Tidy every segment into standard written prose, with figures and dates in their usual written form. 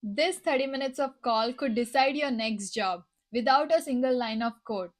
This 30 minutes of call could decide your next job without a single line of code.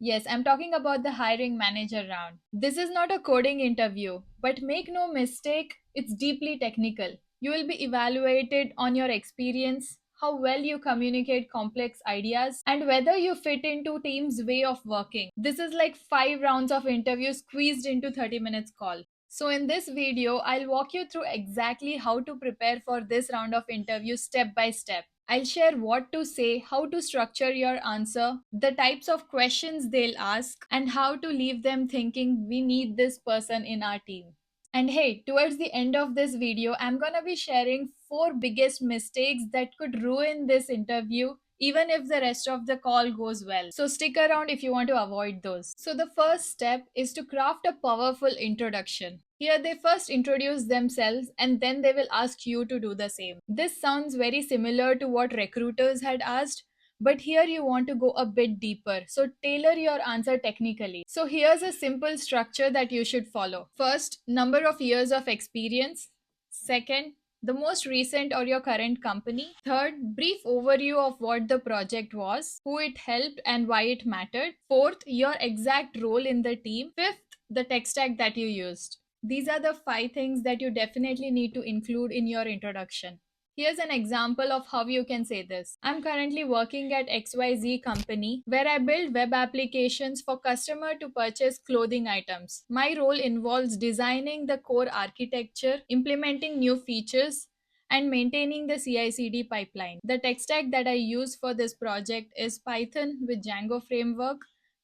Yes, I'm talking about the hiring manager round. This is not a coding interview, but make no mistake, it's deeply technical. You will be evaluated on your experience, how well you communicate complex ideas, and whether you fit into team's way of working. This is like 5 rounds of interview squeezed into 30 minutes call. So in this video, I'll walk you through exactly how to prepare for this round of interview step by step. I'll share what to say, how to structure your answer, the types of questions they'll ask, and how to leave them thinking we need this person in our team. And hey, towards the end of this video, I'm gonna be sharing 4 biggest mistakes that could ruin this interview even if the rest of the call goes well. So stick around if you want to avoid those. So the first step is to craft a powerful introduction. Here they first introduce themselves and then they will ask you to do the same. This sounds very similar to what recruiters had asked, but here you want to go a bit deeper. So tailor your answer technically. So here's a simple structure that you should follow. First, number of years of experience. Second, the most recent or your current company. Third, brief overview of what the project was, who it helped and why it mattered. Fourth, your exact role in the team. Fifth, the tech stack that you used. These are the 5 things that you definitely need to include in your introduction. Here's an example of how you can say this. I'm currently working at XYZ company where I build web applications for customer to purchase clothing items. My role involves designing the core architecture, implementing new features, and maintaining the CI/CD pipeline. The tech stack that I use for this project is Python with Django framework.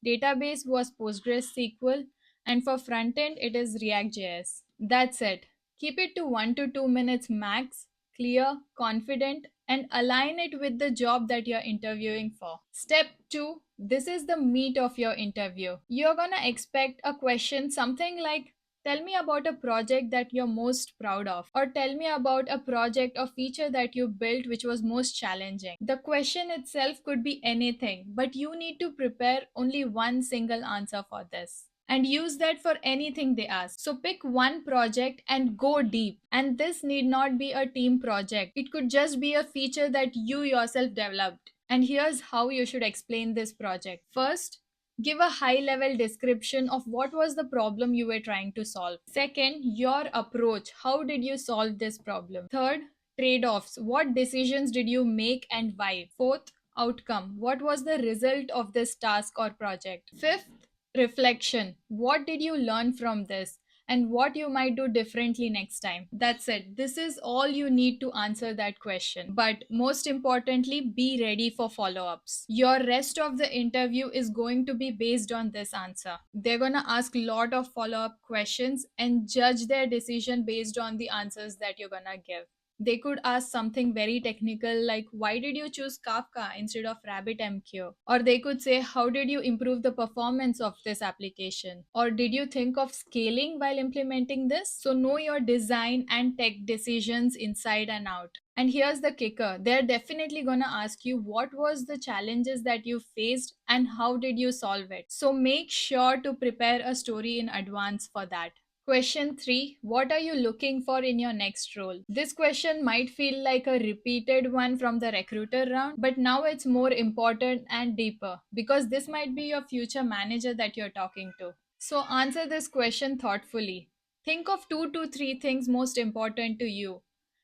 Database was PostgreSQL, and for front end it is React.js. That's it. Keep it to 1 to 2 minutes max, clear, confident, and align it with the job that you're interviewing for. Step 2, this is the meat of your interview. You're gonna expect a question something like, tell me about a project that you're most proud of, or tell me about a project or feature that you built which was most challenging. The question itself could be anything, but you need to prepare only one single answer for this and use that for anything they ask. So pick one project and go deep. And this need not be a team project, it could just be a feature that you yourself developed. And here's how you should explain this project. First, give a high level description of what was the problem you were trying to solve. Second, your approach. How did you solve this problem? Third, trade offs. What decisions did you make and why? Fourth, outcome. What was the result of this task or project? Fifth, reflection. What did you learn from this? And what you might do differently next time. That's it. This is all you need to answer that question. But most importantly, be ready for follow ups. Your rest of the interview is going to be based on this answer. They're going to ask a lot of follow up questions and judge their decision based on the answers that you're going to give. They could ask something very technical like, why did you choose Kafka instead of RabbitMQ? Or they could say, how did you improve the performance of this application? Or did you think of scaling while implementing this? So know your design and tech decisions inside and out. And here's the kicker. They're definitely going to ask you what was the challenges that you faced and how did you solve it. So make sure to prepare a story in advance for that. Question 3, what are you looking for in your next role? This question might feel like a repeated one from the recruiter round, but now it's more important and deeper because this might be your future manager that you're talking to. So answer this question thoughtfully. Think of 2 to 3 things most important to you.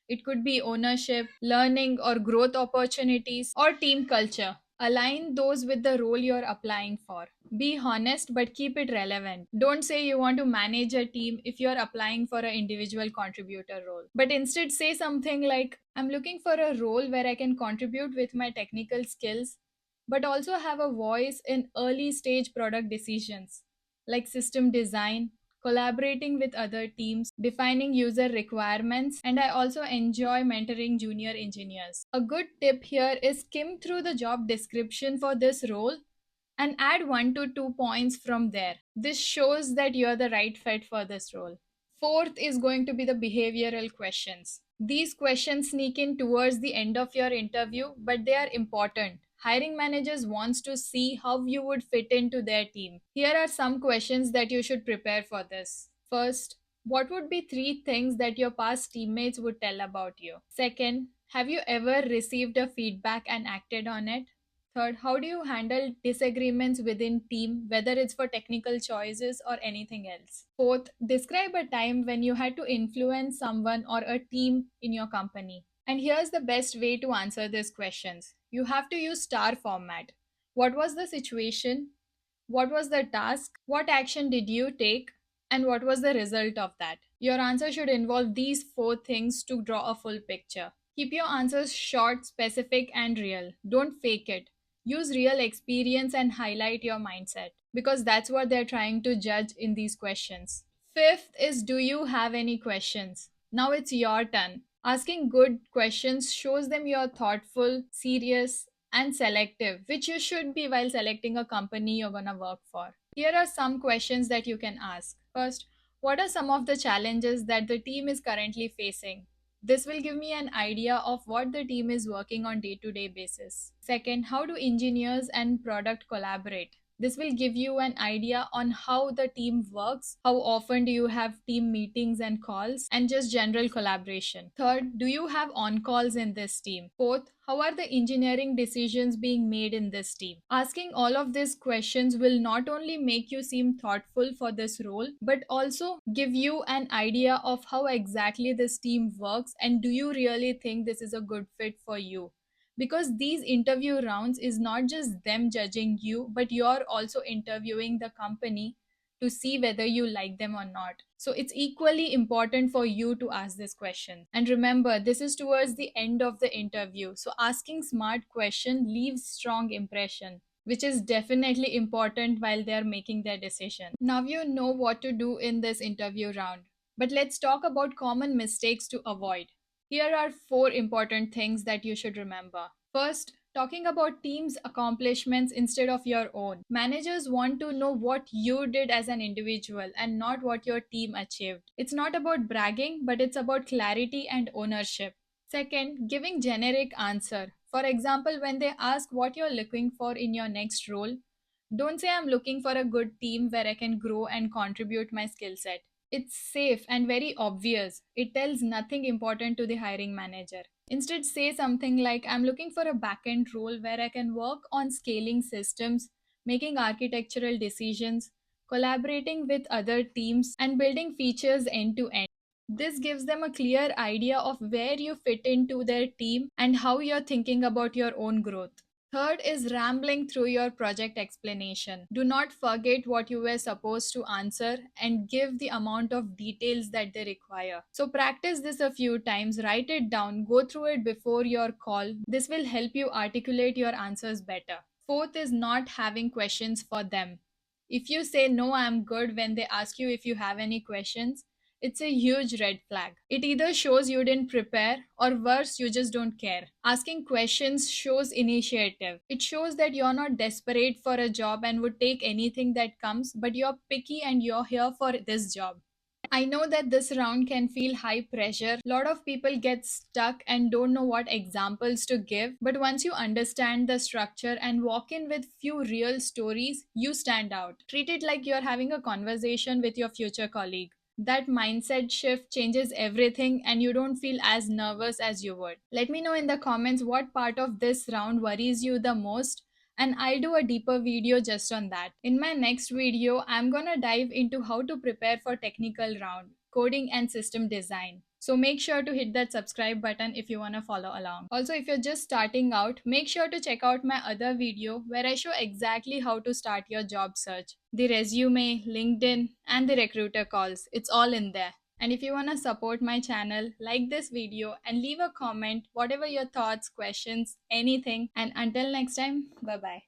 It could be ownership, learning or growth opportunities, or team culture. Align those with the role you're applying for. Be honest but keep it relevant. Don't say you want to manage a team if you're applying for an individual contributor role. But instead say something like, I'm looking for a role where I can contribute with my technical skills, but also have a voice in early stage product decisions like system design, collaborating with other teams, defining user requirements, and I also enjoy mentoring junior engineers. A good tip here is skim through the job description for this role and add 1 to 2 points from there. This shows that you're the right fit for this role. Fourth is going to be the behavioral questions. These questions sneak in towards the end of your interview, but they are important. Hiring managers wants to see how you would fit into their team. Here are some questions that you should prepare for this. First, what would be 3 things that your past teammates would tell about you? Second, Have you ever received a feedback and acted on it? Third, how do you handle disagreements within team, whether it's for technical choices or anything else? Fourth, describe a time when you had to influence someone or a team in your company. And here's the best way to answer these questions. You have to use STAR format. What was the situation? What was the task? What action did you take? And what was the result of that? Your answer should involve these four things to draw a full picture. Keep your answers short, specific, and real. Don't fake it. Use real experience and highlight your mindset because that's what they're trying to judge in these questions. Fifth is, do you have any questions? Now it's your turn. Asking good questions shows them you're thoughtful, serious, and selective, which you should be while selecting a company you're gonna work for. Here are some questions that you can ask. First, what are some of the challenges that the team is currently facing? This will give me an idea of what the team is working on day-to-day basis. Second, how do engineers and product collaborate? This will give you an idea on how the team works, how often do you have team meetings and calls, and just general collaboration. Third, do you have on calls in this team? Fourth, how are the engineering decisions being made in this team? Asking all of these questions will not only make you seem thoughtful for this role, but also give you an idea of how exactly this team works and do you really think this is a good fit for you? Because these interview rounds is not just them judging you, but you're also interviewing the company to see whether you like them or not. So it's equally important for you to ask this question. And remember, this is towards the end of the interview. So asking smart question leaves strong impression, which is definitely important while they're making their decision. Now you know what to do in this interview round. But let's talk about common mistakes to avoid. Here are four important things that you should remember. First, talking about team's accomplishments instead of your own. Managers want to know what you did as an individual and not what your team achieved. It's not about bragging, but it's about clarity and ownership. Second, giving generic answer. For example, when they ask what you're looking for in your next role, don't say I'm looking for a good team where I can grow and contribute my skill set. It's safe and very obvious. It tells nothing important to the hiring manager. Instead, say something like, I'm looking for a backend role where I can work on scaling systems, making architectural decisions, collaborating with other teams, and building features end to end. This gives them a clear idea of where you fit into their team and how you're thinking about your own growth. Third is rambling through your project explanation. Do not forget what you were supposed to answer and give the amount of details that they require. So, practice this a few times, write it down, go through it before your call. This will help you articulate your answers better. Fourth is not having questions for them. If you say no, I'm good when they ask you if you have any questions, it's a huge red flag. It either shows you didn't prepare or worse, you just don't care. Asking questions shows initiative. It shows that you're not desperate for a job and would take anything that comes, but you're picky and you're here for this job. I know that this round can feel high pressure. A lot of people get stuck and don't know what examples to give. But once you understand the structure and walk in with few real stories, you stand out. Treat it like you're having a conversation with your future colleague. That mindset shift changes everything and you don't feel as nervous as you would. Let me know in the comments what part of this round worries you the most and I'll do a deeper video just on that. In my next video, I'm gonna dive into how to prepare for technical round, coding and system design. So make sure to hit that subscribe button if you wanna follow along. Also, if you're just starting out, make sure to check out my other video where I show exactly how to start your job search. The resume, LinkedIn, and the recruiter calls. It's all in there. And if you want to support my channel, like this video and leave a comment, whatever your thoughts, questions, anything. And until next time, bye bye.